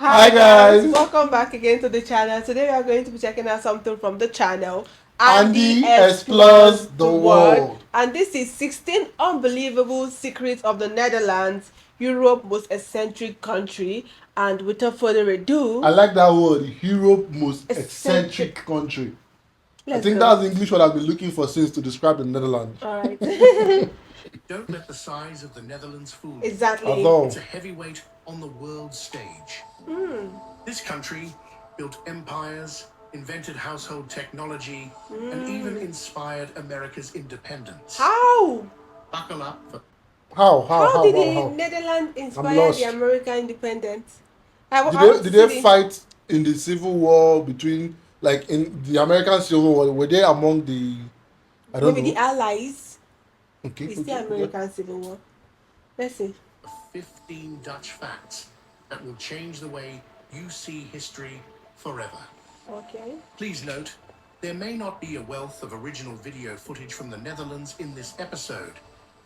Hi guys, welcome back again to the channel. Today we are going to be checking out something from the channel. Andy explores the world. And this is 16 unbelievable secrets of the Netherlands, Europe's most eccentric country. And without further ado, I like that word, Europe most eccentric eccentric. country. I Let's think go. that's the English word I've been looking for since to describe the Netherlands. All right. Don't let the size of the Netherlands fool you. Exactly. Although, It's a heavyweight on the world stage. This country built empires, invented household technology, and even inspired America's independence. How? Buckle up for How did the Netherlands inspire lost. the American independence? Did they fight in the Civil War between, like in the American Civil War? Were they among the, I don't Maybe know. the Allies. Okay, It's the American Civil War. Let's see. 15 Dutch facts that will change the way you see history forever. Okay. Please note, there may not be a wealth of original video footage from the Netherlands in this episode.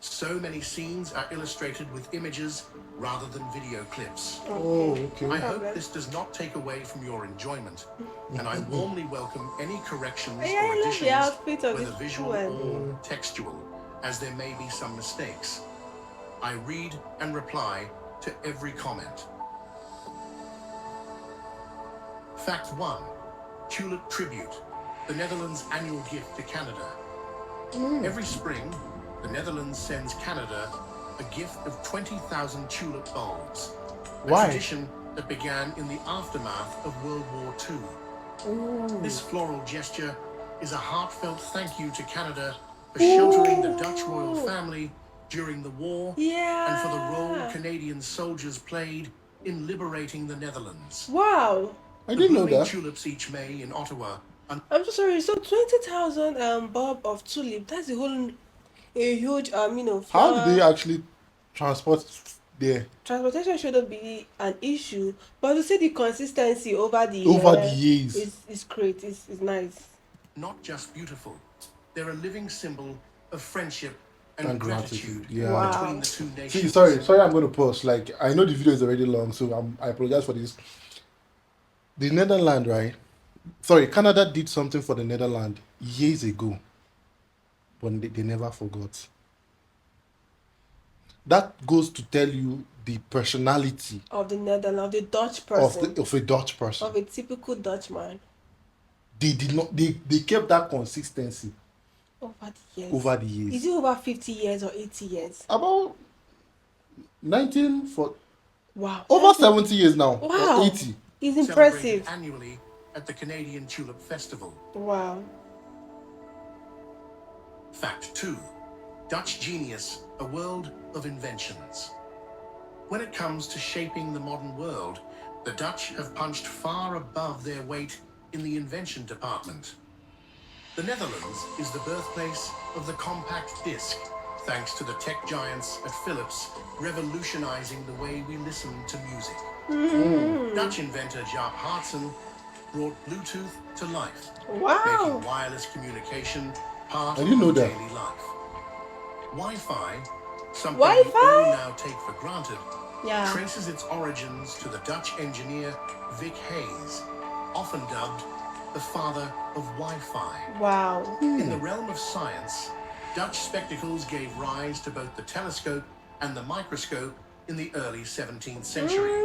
So many scenes are illustrated with images rather than video clips. Oh, okay. I hope this does not take away from your enjoyment, and I warmly welcome any corrections or additions, whether visual or textual, as there may be some mistakes. I read and reply to every comment. Fact 1. Tulip Tribute, the Netherlands' annual gift to Canada. Every spring, the Netherlands sends Canada a gift of 20,000 tulip bulbs. A tradition that began in the aftermath of World War II. This floral gesture is a heartfelt thank you to Canada for sheltering the Dutch royal family during the war and for the role Canadian soldiers played in liberating the Netherlands. Wow. I didn't know that. Tulips each May in Ottawa. I'm so sorry. So 20,000 bulb of tulip. That's a huge flower. How did they actually transport there? Transportation shouldn't be an issue, but to see the consistency over the years is great. It's nice. Not just beautiful, they're a living symbol of friendship and gratitude between the two nations. See, sorry, I'm going to pause. Like, I know the video is already long, so I apologize for this. The Netherlands, right? Sorry, Canada did something for the Netherlands years ago, but they never forgot. That goes to tell you the personality of the Netherlands, of the Dutch person, of a Dutch person, of a typical Dutchman. They did not. They kept that consistency over the years. Is it over 50 years or 80 years? About 19 for. Wow. Over 70 years now. Wow. 80. It's impressive. Annually at the Canadian Tulip Festival. Wow. Fact 2. Dutch genius, a world of inventions. When it comes to shaping the modern world, the Dutch have punched far above their weight in the invention department. The Netherlands is the birthplace of the compact disc, thanks to the tech giants at Philips revolutionizing the way we listen to music. Dutch inventor Jaap Hartsen brought Bluetooth to life, making wireless communication part of daily life. Wi-Fi, something we all now take for granted, traces its origins to the Dutch engineer Vic Hayes, often dubbed the father of Wi-Fi. Wow. In the realm of science, Dutch spectacles gave rise to both the telescope and the microscope in the early 17th century,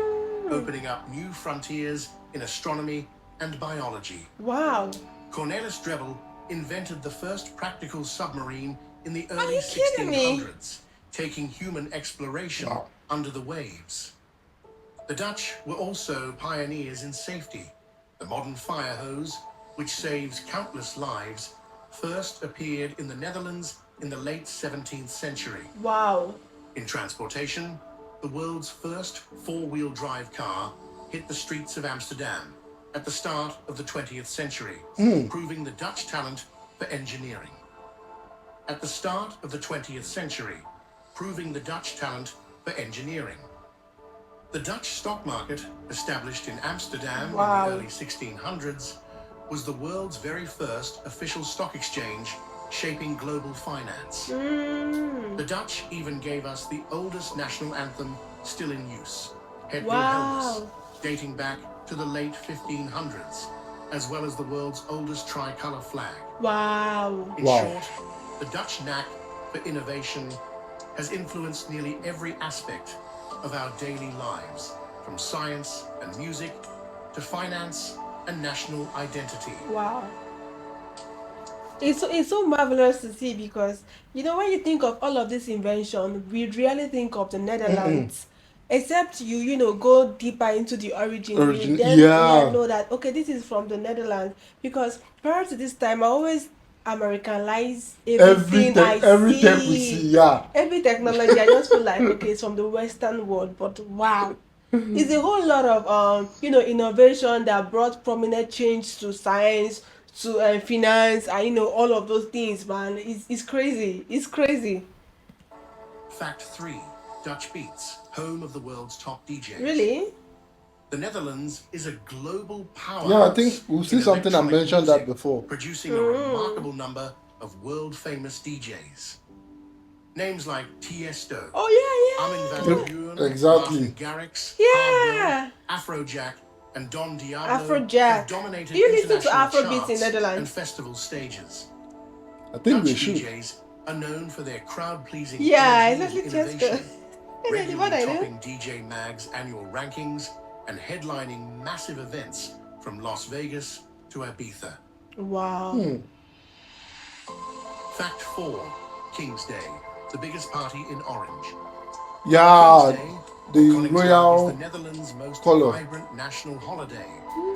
opening up new frontiers in astronomy and biology. Wow. Cornelis Drebbel invented the first practical submarine in the early 1600s, taking human exploration under the waves. The Dutch were also pioneers in safety. The modern fire hose, which saves countless lives, first appeared in the Netherlands in the late 17th century. Wow. In transportation, the world's first four-wheel drive car hit the streets of Amsterdam at the start of the 20th century, proving the Dutch talent for engineering. At the start of the 20th century, proving the Dutch talent for engineering. The Dutch stock market, established in Amsterdam in the early 1600s, was the world's very first official stock exchange, shaping global finance. The Dutch even gave us the oldest national anthem still in use, Het Wilhelmus, dating back to the late 1500s, as well as the world's oldest tricolour flag. Wow. In Wow. short, the Dutch knack for innovation has influenced nearly every aspect of our daily lives, from science and music to finance and national identity. Wow. It's so marvelous to see because when you think of all of this invention, we really think of the Netherlands. Except go deeper into the origin, you Origin. then Yeah. know that okay, this is from the Netherlands. Because prior to this time, I always Americanize everything I Every tech we see. see. Yeah. Every technology, I just feel like okay, it's from the Western world. But wow, it's a whole lot of innovation that brought prominent change to science, to finance, and all of those things, man. It's crazy. It's crazy. Fact 3. Dutch Beats, home of the world's top DJs. Really? The Netherlands is a global powerhouse. Yeah, I think we've seen in something I electronic mentioned that music, before. producing a remarkable number of world-famous DJs. Names like Tiesto, Armin Oh van Buuren, Exactly. Martin Garrix, yeah. Hardwell, Afrojack, and Don Diablo Afrojack. have dominated Do you listen to international Afrobeats in charts Netherlands? and festival stages. I think we Dutch should. DJs are known for their crowd-pleasing Yeah, energy exactly, and innovation, Tiesto. What regularly I do? topping DJ Mag's annual rankings and headlining massive events from Las Vegas to Ibiza. Wow. Fact 4. King's Day, the biggest party in Orange. Yeah. King's Day, The Koningsdag, royal is the Netherlands' most colour. vibrant national holiday,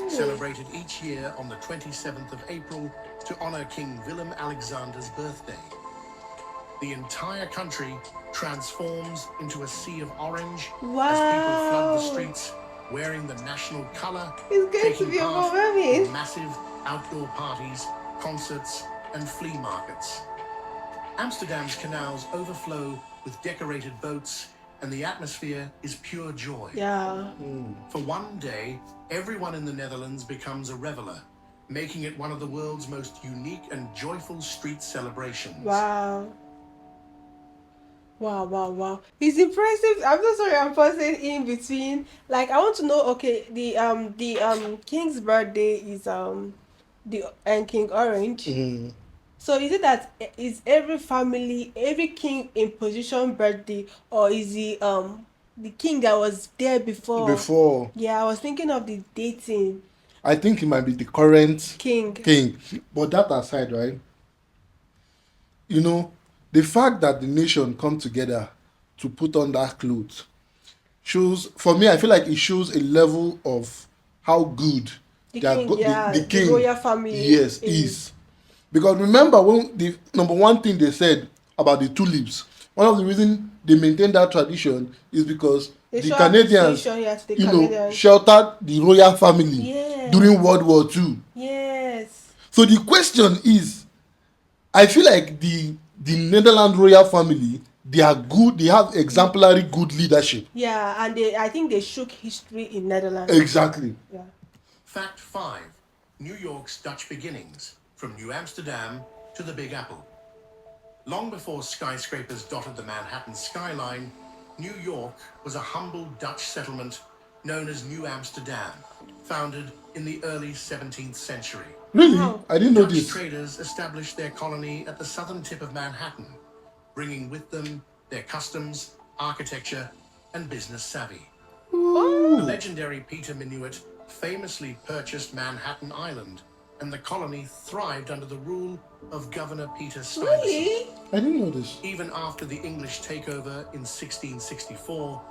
celebrated each year on the 27th of April to honour King Willem-Alexander's birthday. The entire country transforms into a sea of orange as people flood the Wow. streets wearing the national colour, It's going to taking be part overwhelming. in massive outdoor parties, concerts and flea markets. Amsterdam's canals overflow with decorated boats and the atmosphere is pure joy. Yeah. For one day, everyone in the Netherlands becomes a reveller, making it one of the world's most unique and joyful street celebrations. Wow. Wow. It's impressive. I'm so sorry I'm pausing in between. Like I want to know, okay, the king's birthday is the and King Orange. So is it that is every family, every king in position birthday, or is the king that was there before? Before, Yeah, I was thinking of the dating I think it might be the current king. king. But that aside, right? The fact that the nation come together to put on that clothes shows, for me, I feel like it shows a level of how good The they are king, the the king, royal family yes, is. Because remember when the number one thing they said about the tulips, one of the reasons they maintain that tradition is because They the show Canadians, appreciation, yeah, to the Canadians. sheltered the royal family Yes. during World War II. Yes. So the question is, I feel like the Netherlands royal family, they are good, they have exemplary good leadership. Yeah, and I think they shook history in Netherlands. Exactly. Yeah. Fact 5. New York's Dutch beginnings, from New Amsterdam to the Big Apple. Long before skyscrapers dotted the Manhattan skyline, New York was a humble Dutch settlement known as New Amsterdam, founded in the early 17th century. Really? Wow. I didn't know Dutch this. traders established their colony at the southern tip of Manhattan, bringing with them their customs, architecture, and business savvy. The legendary Peter Minuit famously purchased Manhattan Island, and the colony thrived under the rule of Governor Peter Stuyvesant. Really? I didn't know this. Even after the English takeover in 1664,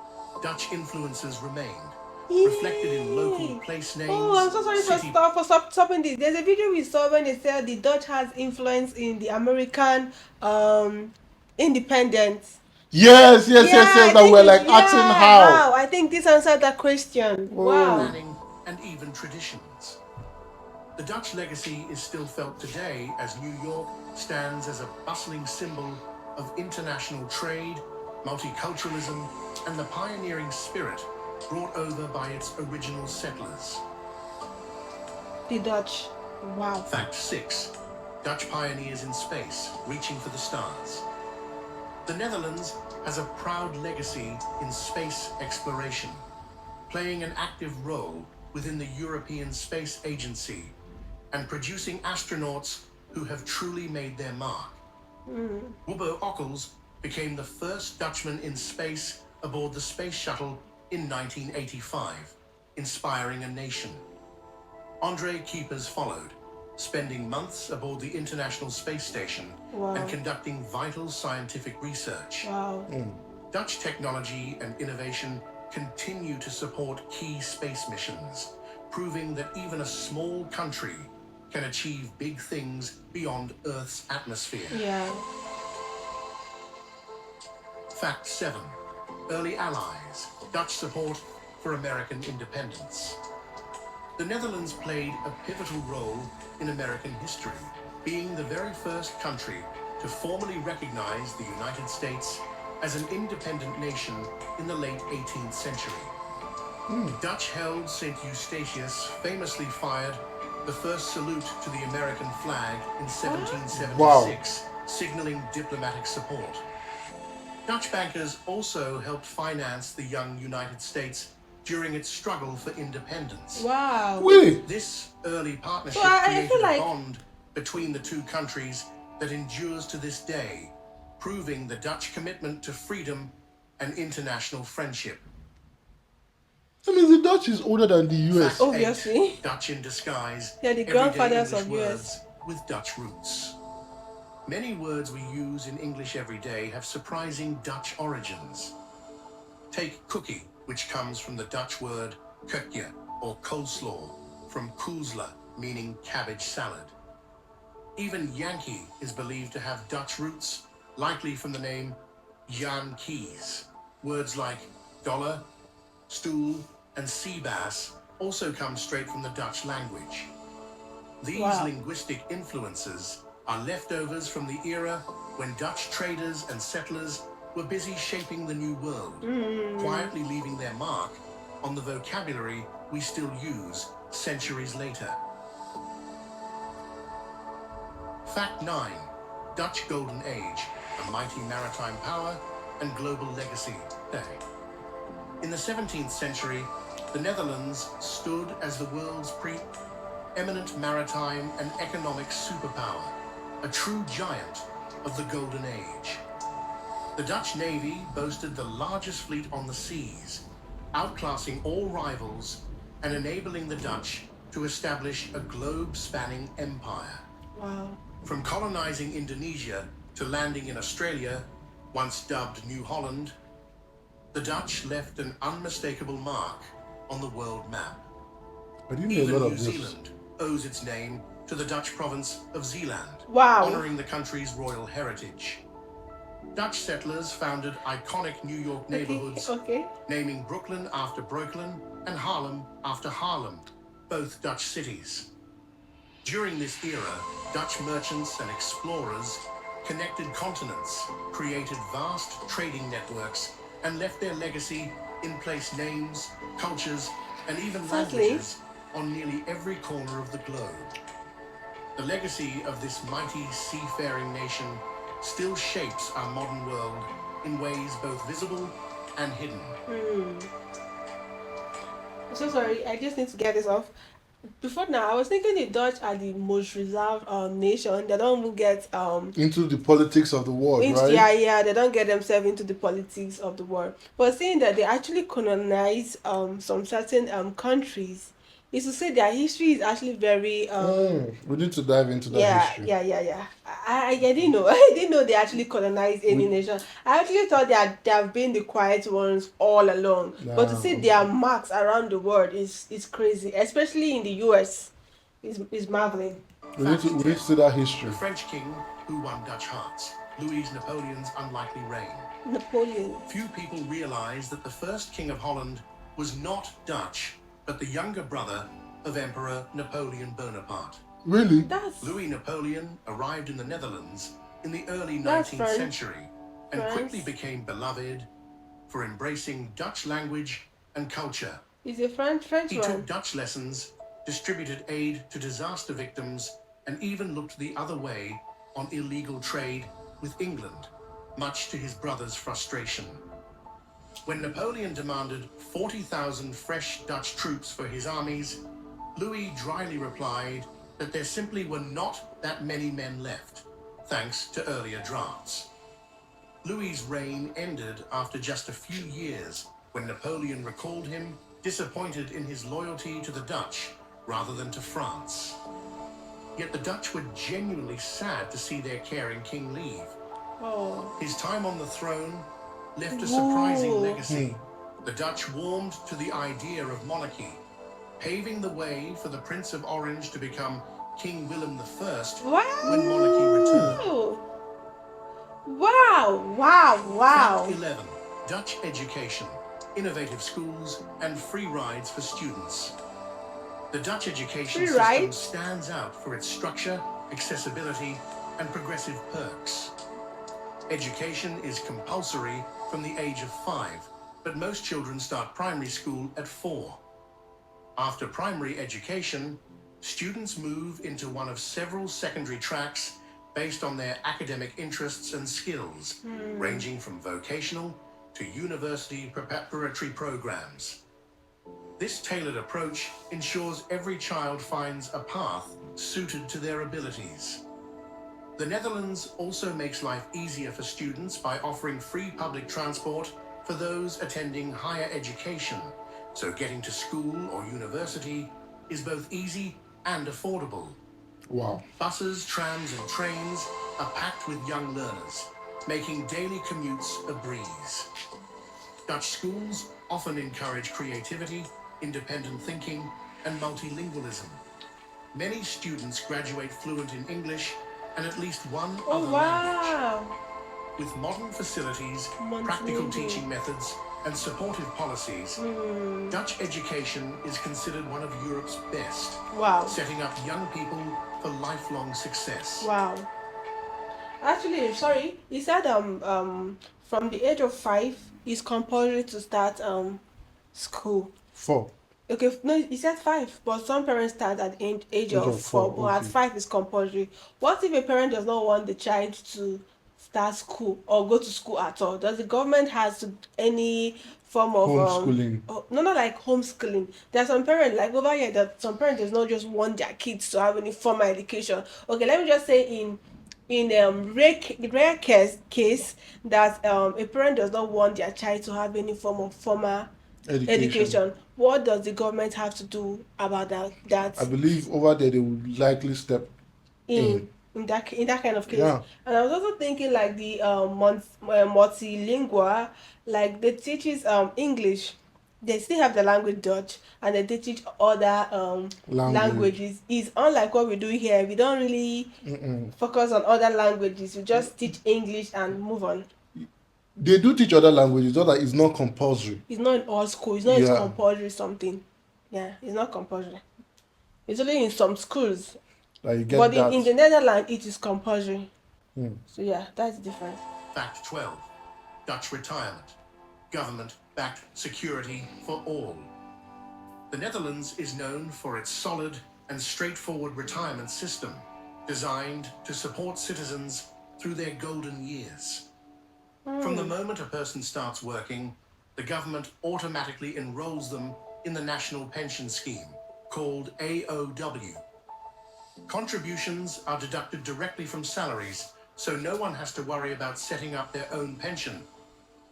Dutch influences remained, reflected in local place names. Oh, I'm so sorry city for stopping this. There's a video we saw when they said the Dutch has influence in the American independence. Yes, I that think we're like asking how. I think this answered that question. Wow. planning, and even traditions. The Dutch legacy is still felt today as New York stands as a bustling symbol of international trade, multiculturalism, and the pioneering spirit brought over by its original settlers. The Dutch. Wow. Fact 6. Dutch pioneers in space, reaching for the stars. The Netherlands has a proud legacy in space exploration, playing an active role within the European Space Agency and producing astronauts who have truly made their mark. Wubbo Ockels became the first Dutchman in space aboard the space shuttle in 1985, inspiring a nation. Andre Kuipers followed, spending months aboard the International Space Station and conducting vital scientific research. Wow. Dutch technology and innovation continue to support key space missions, proving that even a small country can achieve big things beyond Earth's atmosphere. Yeah. Fact 7. Early allies. Dutch support for American independence. The Netherlands played a pivotal role in American history, being the very first country to formally recognize the United States as an independent nation in the late 18th century. Dutch-held St. Eustatius famously fired the first salute to the American flag in 1776, signaling diplomatic support. Dutch bankers also helped finance the young United States during its struggle for independence. Wow. Really? This early partnership So I created feel a like- bond between the two countries that endures to this day, proving the Dutch commitment to freedom and international friendship. I mean, the Dutch is older than the US. Fact Obviously. 8, Dutch in disguise. They're the everyday grandfathers English of words US. with Dutch roots. Many words we use in English every day have surprising Dutch origins. Take cookie, which comes from the Dutch word koekje or coleslaw, from koolsla, meaning cabbage salad. Even Yankee is believed to have Dutch roots, likely from the name Jan Kees. Words like dollar, stoel, and sea bass also come straight from the Dutch language. These linguistic influences are leftovers from the era when Dutch traders and settlers were busy shaping the new world, quietly leaving their mark on the vocabulary we still use centuries later. Fact 9. Dutch Golden Age, a mighty maritime power and global legacy. In the 17th century, the Netherlands stood as the world's pre-eminent maritime and economic superpower, a true giant of the Golden Age. The Dutch Navy boasted the largest fleet on the seas, outclassing all rivals and enabling the Dutch to establish a globe-spanning empire. Wow. From colonizing Indonesia to landing in Australia, once dubbed New Holland, the Dutch left an unmistakable mark on the world map. I didn't know a Even lot New of this. Zealand owes its name to the Dutch province of Zeeland, Wow. honoring the country's royal heritage. Dutch settlers founded iconic New York neighborhoods, Okay. naming Brooklyn after Brooklyn and Harlem after Harlem, both Dutch cities. During this era, Dutch merchants and explorers connected continents, created vast trading networks, and left their legacy in place names, cultures, and even Exactly. languages on nearly every corner of the globe. The legacy of this mighty seafaring nation still shapes our modern world in ways both visible and hidden. I'm so sorry, I just need to get this off. Before now, I was thinking the Dutch are the most reserved nation. They don't even get Into the politics of the world, into right? they don't get themselves into the politics of the world. But seeing that they actually colonize some certain countries, is to say their history is actually very We need to dive into that history. yeah. I didn't know. I didn't know they actually colonized any nation. I actually thought they have been the quiet ones all along. But to see their marks around the world is crazy, especially in the US. Is marveling. We need to see that history. The French king who won Dutch hearts, Louis Napoleon's unlikely reign. Napoleon. Few people realize that the first king of Holland was not Dutch, but the younger brother of Emperor Napoleon Bonaparte. Really? That's Louis Napoleon arrived in the Netherlands in the early That's 19th French. century and France. quickly became beloved for embracing Dutch language and culture. is a French He one. took Dutch lessons, distributed aid to disaster victims, and even looked the other way on illegal trade with England, much to his brother's frustration. When Napoleon demanded 40,000 fresh Dutch troops for his armies, Louis dryly replied that there simply were not that many men left, thanks to earlier drafts. Louis's reign ended after just a few years when Napoleon recalled him, disappointed in his loyalty to the Dutch rather than to France. Yet the Dutch were genuinely sad to see their caring king leave. Oh. His time on the throne left a surprising Ooh. legacy. The Dutch warmed to the idea of monarchy, paving the way for the Prince of Orange to become King Willem I Wow. when monarchy returned. Wow. Fact 11. Dutch education, innovative schools, and free rides for students. The Dutch education Free system rides? stands out for its structure, accessibility, and progressive perks. Education is compulsory from the age of 5, but most children start primary school at 4. After primary education, students move into one of several secondary tracks based on their academic interests and skills, ranging from vocational to university preparatory programs. This tailored approach ensures every child finds a path suited to their abilities. The Netherlands also makes life easier for students by offering free public transport for those attending higher education, so getting to school or university is both easy and affordable. Wow. Buses, trams, and trains are packed with young learners, making daily commutes a breeze. Dutch schools often encourage creativity, independent thinking, and multilingualism. Many students graduate fluent in English and at least one other language. Wow. With modern facilities, practical teaching methods, and supportive policies, Dutch education is considered one of Europe's best, Wow. setting up young people for lifelong success. Wow. Actually, sorry, he said from the age of 5 it's compulsory to start school. 4. Okay, no, he said 5, but some parents start at the age of of 4, 4, but at okay. 5 is compulsory. What if a parent does not want the child to start school or go to school at all? Does the government has any form of Homeschooling. no, not like homeschooling. There are some parents like over here that some parents does not just want their kids to have any formal education. Okay, let me just say in rare case that a parent does not want their child to have any form of formal education. What does the government have to do about that I believe over there they would likely step in that kind of case? Yeah. And I was also thinking like the multilingual, like they teaches English, they still have the language Dutch, and they teach other languages. It's unlike what we do here. We don't really focus on other languages. We just teach English and move on. They do teach other languages, but it's not compulsory. It's not in all schools. It's not Yeah. compulsory something. Yeah, it's not compulsory. It's only in some schools. Like you get But that. in the Netherlands, it is compulsory. So yeah, that's different. Fact 12. Dutch retirement. Government-backed security for all. The Netherlands is known for its solid and straightforward retirement system, designed to support citizens through their golden years. From the moment a person starts working, the government automatically enrolls them in the National Pension Scheme, called AOW. Contributions are deducted directly from salaries, so no one has to worry about setting up their own pension.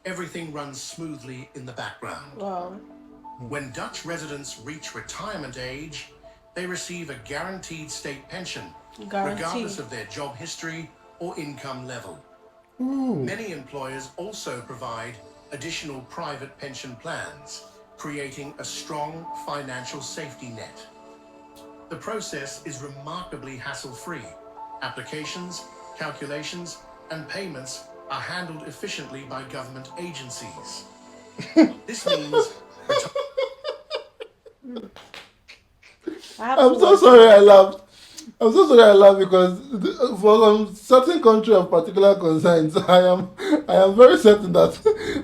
Everything runs smoothly in the background. Wow. When Dutch residents reach retirement age, they receive a guaranteed state pension, regardless of their job history or income level. Many employers also provide additional private pension plans, creating a strong financial safety net. The process is remarkably hassle-free. Applications, calculations, and payments are handled efficiently by government agencies. This means I'm so sorry I laughed. Because for some certain country of particular concerns, I am very certain that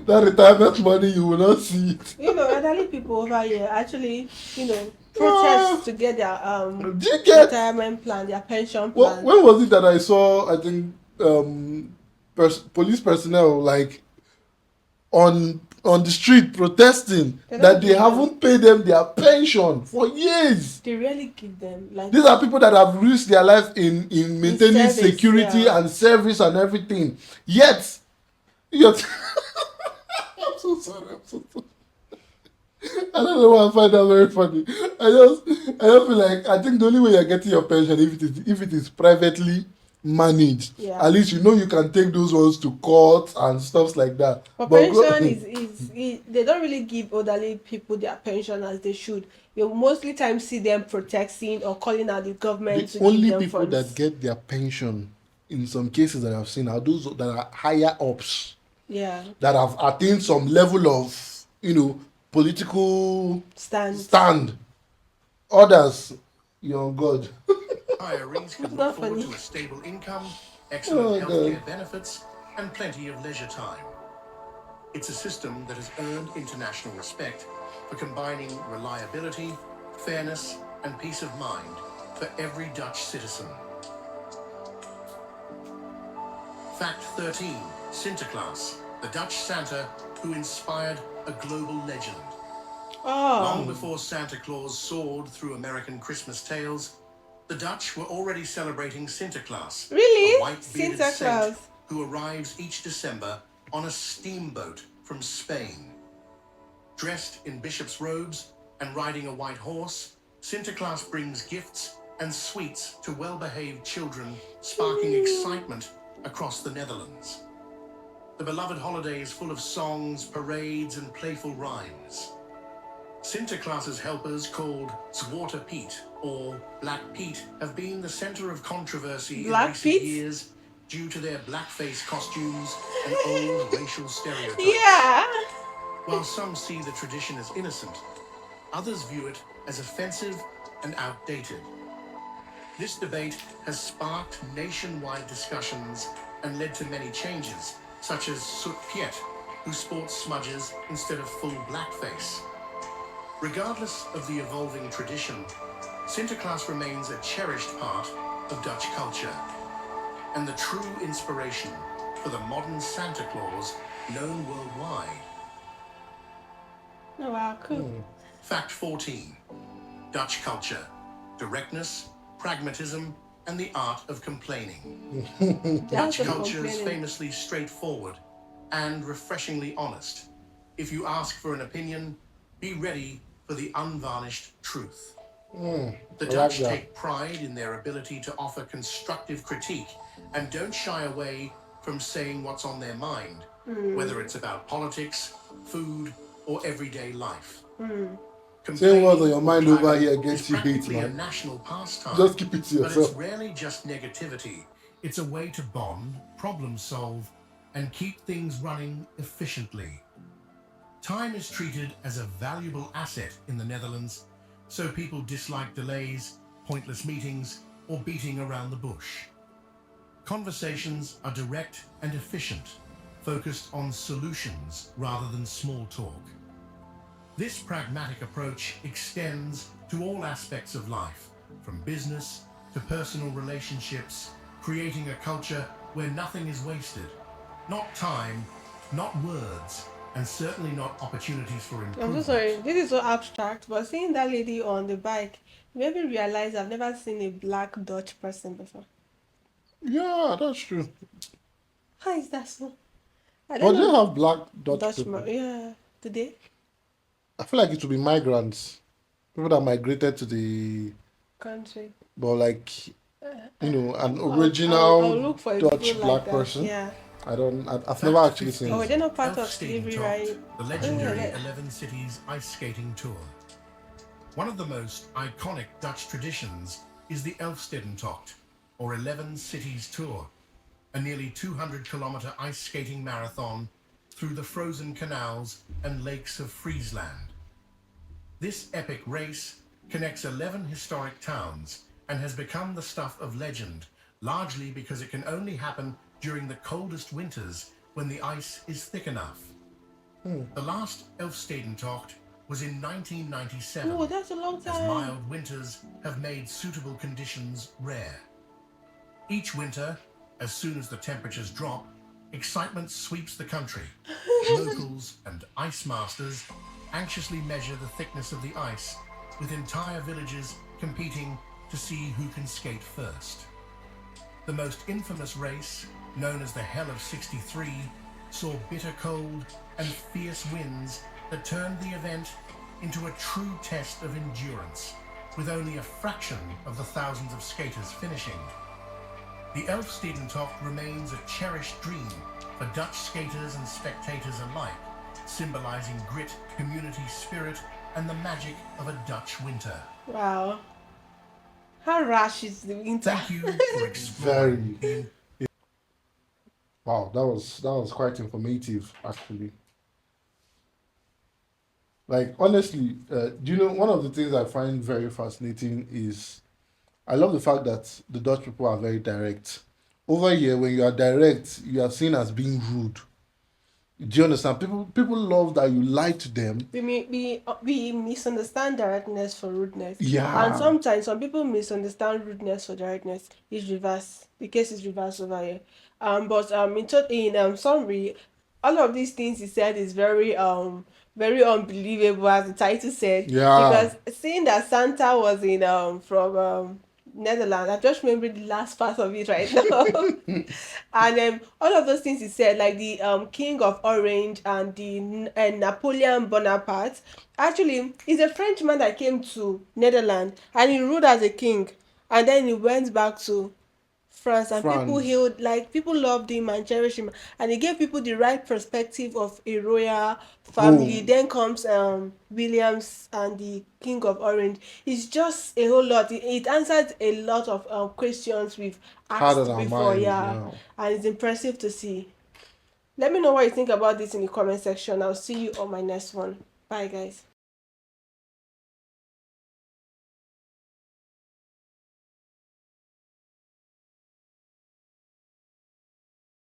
that retirement money you will not see it. Elderly people over here actually, protest to get their Do you get retirement plan, their pension plan. when was it that I saw, I think, police personnel like on on the street protesting They're that not they doing haven't paid them their pension for years. They really give them like These are people that have risked their life in maintaining service, security yeah. and service and everything. Yet, I'm so sorry. I'm so sorry. I don't know why I find that very funny. I just feel like I think the only way you're getting your pension if it is privately managed. Yeah. At least you know you can take those ones to court and stuff like that. But But pension they don't really give elderly people their pension as they should. You mostly times see them protesting or calling out the government the to only give them people funds. that get their pension in some cases that I've seen are those that are higher ups Yeah. that have attained some level of political stand. Others, you're on God. Retirees can It's look not forward funny. to a stable income, excellent Oh, healthcare God. benefits, and plenty of leisure time. It's a system that has earned international respect for combining reliability, fairness, and peace of mind for every Dutch citizen. Fact 13. Sinterklaas, the Dutch Santa who inspired a global legend. Long Oh, before Santa Claus soared through American Christmas tales, the Dutch were already celebrating Sinterklaas, really? a white-bearded saint Sinterklaas. who arrives each December on a steamboat from Spain. Dressed in bishop's robes and riding a white horse, Sinterklaas brings gifts and sweets to well-behaved children, sparking excitement across the Netherlands. The beloved holiday is full of songs, parades, and playful rhymes. Sinterklaas's helpers, called Zwarte Piet or Black Pete, have been the center of controversy in Black recent Pete? years due to their blackface costumes and old racial stereotypes. Yeah. While some see the tradition as innocent, others view it as offensive and outdated. This debate has sparked nationwide discussions and led to many changes, such as Soet Piet, who sports smudges instead of full blackface. Regardless of the evolving tradition, Sinterklaas remains a cherished part of Dutch culture and the true inspiration for the modern Santa Claus known worldwide. Oh, wow, cool. Fact 14. Dutch culture, directness, pragmatism, and the art of complaining. Dutch culture is famously straightforward and refreshingly honest. If you ask for an opinion, be ready for the unvarnished truth. The Dutch take pride in their ability to offer constructive critique and don't shy away from saying what's on their mind, whether it's about politics, food, or everyday life. Saying what's on your mind over here gets is you hate, practically a man. national pastime. Just keep it to But it's yourself. rarely just negativity. It's a way to bond, problem solve, and keep things running efficiently. Time is treated as a valuable asset in the Netherlands, so people dislike delays, pointless meetings, or beating around the bush. Conversations are direct and efficient, focused on solutions rather than small talk. This pragmatic approach extends to all aspects of life, from business to personal relationships, creating a culture where nothing is wasted. Not time, not words, and certainly not opportunities for improvement. I'm so sorry. This is so abstract, but seeing that lady on the bike made me realize I've never seen a black Dutch person before. Yeah, that's true. How is that so? I But don't they know. have black Dutch Dutch people. yeah. Today? I feel like it will be migrants, people that migrated to the, Country. but like an I'll original look for a Dutch people black like that. person. Yeah. I've never actually seen Oh, it. they're not part of slavery, Elfstedentocht, right? the legendary Yeah. 11 Cities ice skating tour. One of the most iconic Dutch traditions is the Elfstedentocht, or 11 Cities tour, a nearly 200-kilometer ice skating marathon through the frozen canals and lakes of Friesland. This epic race connects 11 historic towns and has become the stuff of legend, largely because it can only happen during the coldest winters when the ice is thick enough. The last Elfstedentocht was in 1997, Oh, that's a long as time. mild winters have made suitable conditions rare. Each winter, as soon as the temperatures drop, Excitement sweeps the country. Locals and ice masters anxiously measure the thickness of the ice, with entire villages competing to see who can skate first. The most infamous race, known as the Hell of 63, saw bitter cold and fierce winds that turned the event into a true test of endurance, with only a fraction of the thousands of skaters finishing. The Elfstedentocht remains a cherished dream for Dutch skaters and spectators alike, symbolizing grit, community spirit, and the magic of a Dutch winter. Wow. How rash is the winter? Thank you for exploring. Very. Wow, that was quite informative, actually. Like honestly, do you know one of the things I find very fascinating is I love the fact that the Dutch people are very direct. Over here, when you are direct, you are seen as being rude. Do you understand? People love that you lie to them. We misunderstand directness for rudeness. And Yeah. sometimes some people misunderstand rudeness for directness. It's reverse. The case is reverse over here. But in summary, all of these things he said is very unbelievable, as the title said, Yeah. because seeing that Santa was in from Netherlands, I just remember the last part of it right now. And all of those things he said, like the King of Orange and the Napoleon Bonaparte, actually, he's a Frenchman that came to Netherlands and he ruled as a king, and then he went back to France, and people France. healed, like people loved him and cherished him, and he gave people the right perspective of a royal family. Home. Then comes Williams and the King of Orange. It's just a whole lot. It answered a lot of questions we've Hard on asked our before, minds yeah, now. and it's impressive to see. Let me know what you think about this in the comment section. I'll see you on my next one. Bye, guys.